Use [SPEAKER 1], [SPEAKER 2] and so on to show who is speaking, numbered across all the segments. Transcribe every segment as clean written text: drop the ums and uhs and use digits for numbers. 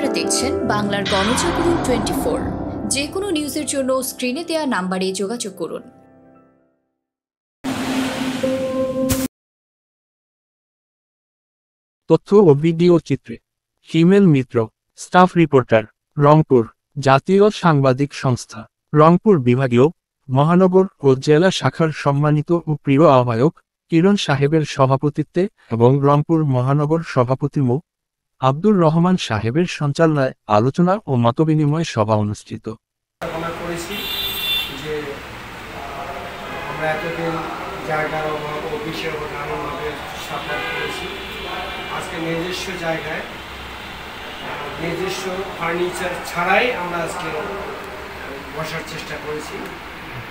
[SPEAKER 1] আপনারা দেখছেন বাংলার গণজাগরণ 24। যে কোনো নিউজের জন্য স্ক্রিনে দেওয়া নাম্বারে যোগাযোগ করুন।
[SPEAKER 2] তথ্য ও ভিডিও চিত্রে হিমেল মিত্র, স্টাফ রিপোর্টার, রংপুর। জাতীয় সাংবাদিক সংস্থা রংপুর বিভাগীয়, মহানগর ও জেলা শাখার সম্মানিত ও প্রিয় আহ্বায়ক কিরণ সাহেবের সভাপতিত্বে এবং রংপুর মহানগর সভাপতি মো. আব্দুর রহমান সাহেবের সঞ্চালনায় আলোচনা ও মতবিনিময় সভা অনুষ্ঠিত।
[SPEAKER 3] আমরা এতদিন জায়গার অভাব ও বিষয়ের নানানভাবে সাফার করেছি। আজকে নিজস্ব জায়গায় নিজস্ব ফার্নিচার ছাড়াই আমরা আজকে বসার চেষ্টা করেছি।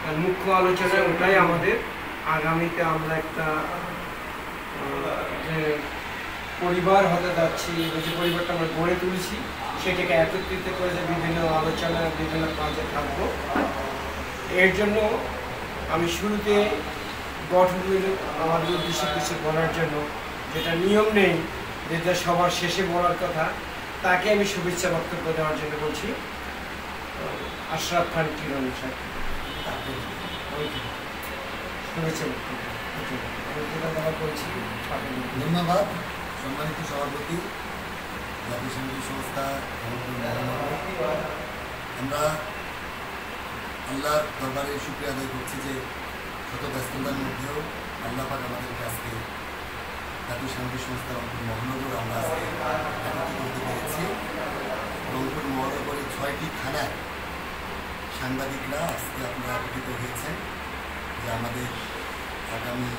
[SPEAKER 3] আর মুখ্য আলোচনায় ওটাই আমাদের আগামীতে আমরা একটা যে পরিবার হতে যাচ্ছি, যে পরিবারটা আমরা গড়ে তুলেছি সেটাকে একত্রিত করে যে বিভিন্ন আলোচনা বিভিন্ন কাজে থাকবো। এর জন্য আমি শুরুতে গঠনের আমাদের উদ্দেশ্যে কিছু বলার জন্য, যেটা নিয়ম নেই, যেটা সবার শেষে বলার কথা, তাকে আমি শুভেচ্ছা বক্তব্য দেওয়ার জন্য বলছি। আশরাফ খান কিরণ সাহেব শুভেচ্ছা বক্তব্য বলছি।
[SPEAKER 4] ধন্যবাদ সম্মানিত সভাপতি, জাতীয় সাংবাদিক সংস্থা। আমরা আল্লাহর দরবারে শুকরিয়া আদায় করছি যে শত ব্যস্ততার মধ্যেও আল্লাহ পাক আমাদেরকে আজকে জাতীয় সাংবাদিক সংস্থা রংপুর মহানগর আমরা আজকে একত্রিত করতে পেরেছি। রংপুর মহানগরের 6টি থানায় সাংবাদিকরা আজকে আপনারা একত্রিত হয়েছেন যে আমাদের আগামী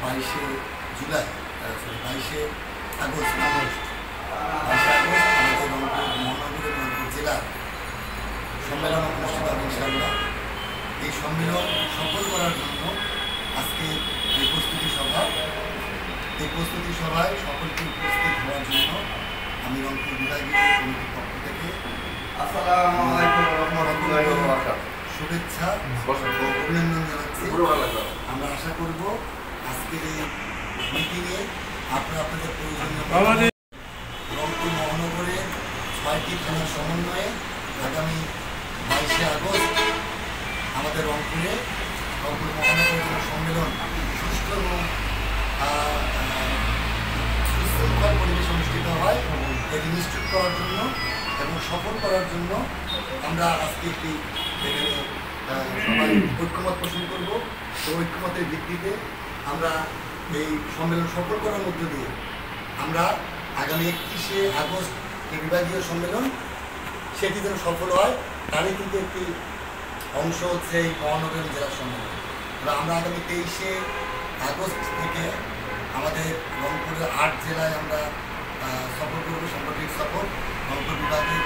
[SPEAKER 4] 22শে আগস্ট আমাদের রংপুর মহানগর এবং রংপুর জেলার সম্মেলন অনুষ্ঠিত হবে ইনশাআল্লাহ। এই সম্মেলন সফল করার জন্য আজকে এই প্রস্তুতি সভায় সকলকে উপস্থিত হওয়ার জন্য আমি রংপুর বিভাগীয় কমিটির পক্ষ থেকে শুভেচ্ছা ও অভিনন্দন জানাচ্ছি। আমরা আশা করব আজকের এই মিটিংয়ে আপনাদের প্রয়োজনীয় রংপুর মহানগরের 6টি থানার সমন্বয়ে আগামী 22শে আগস্ট আমাদের রংপুর মহানগর সম্মেলন সুষ্ঠু এবং সুশৃঙ্খল পরিবেশ অনুষ্ঠিত হয়। এটি নিশ্চিত করার জন্য এবং সফল করার জন্য আমরা আজকে একটি এখানে সবাই ঐক্যমত পোষণ করব। তো ঐক্যমতের ভিত্তিতে আমরা এই সম্মেলন সফল করার মধ্য দিয়ে আমরা আগামী 31শে আগস্ট যে বিভাগীয় সম্মেলন সেটি যেন সফল হয়, তারই কিন্তু একটি অংশ হচ্ছে এই মহানগর জেলা সম্মেলন। আমরা আগামী 23শে আগস্ট থেকে আমাদের রংপুরের 8 জেলায় আমরা সফর করব, সাংগঠনিক সফর। রংপুর বিভাগীয়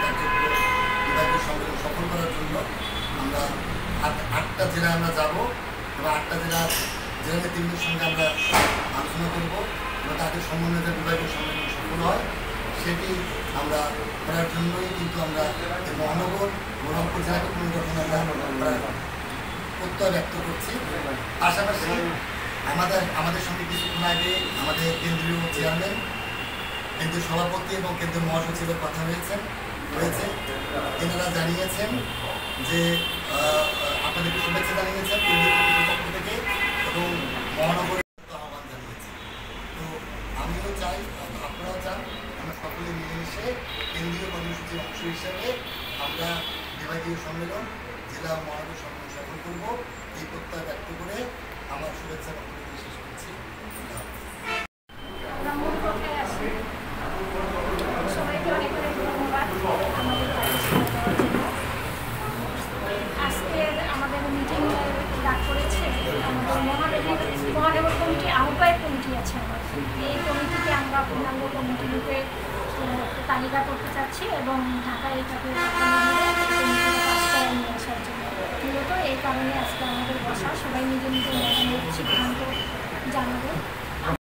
[SPEAKER 4] বিভাগীয় সম্মেলন সফল করার জন্য আমরা 8টা জেলায় আমরা যাব এবং 8টা জেলা নেতৃবৃন্দের সঙ্গে আমরা আলোচনা করব এবং তাদের সমন্বয়ে বিভাগীয় সম্মেলন সফল হয় সেটি আমরা করার জন্যই কিন্তু আমরা এই মহানগর রংপুর জেলাকে পুনর্গঠন আমরা প্রত্যয় ব্যক্ত করছি। পাশাপাশি আমাদের সঙ্গে কিছুক্ষণ আগে আমাদের কেন্দ্রীয় চেয়ারম্যান, কেন্দ্রীয় সভাপতি এবং কেন্দ্রীয় মহাসচিবের কথা হয়েছে। এনারা জানিয়েছেন যে আপনাদেরকে শুভেচ্ছা জানিয়েছেন কেন্দ্রীয় কমিটির পক্ষ থেকে এবং মহানগরের আহ্বান জানিয়েছেন। তো আমিও চাই, আপনারাও চান, আমরা সকলে মিলেমিশে কেন্দ্রীয় কর্মসূচির অংশ হিসেবে আমরা বিভাগীয় সম্মেলন, জেলা মহানগর সম্মেলন সফল করব, এই প্রত্যয় ব্যক্ত করে আমার শুভেচ্ছা বক্তব্য শেষ করছি।
[SPEAKER 5] মহানগর কমিটি আহ্বায়ক কমিটি আছে, এই কমিটিকে আমরা পূর্ণাঙ্গ কমিটি রূপে তালিকা করতে চাচ্ছি এবং ঢাকায় এটাকে নিয়ে আসার জন্য মূলত এই কারণে আজকে আমাদের বসা। সবাই নিজের নিজের সিদ্ধান্ত জানাবে।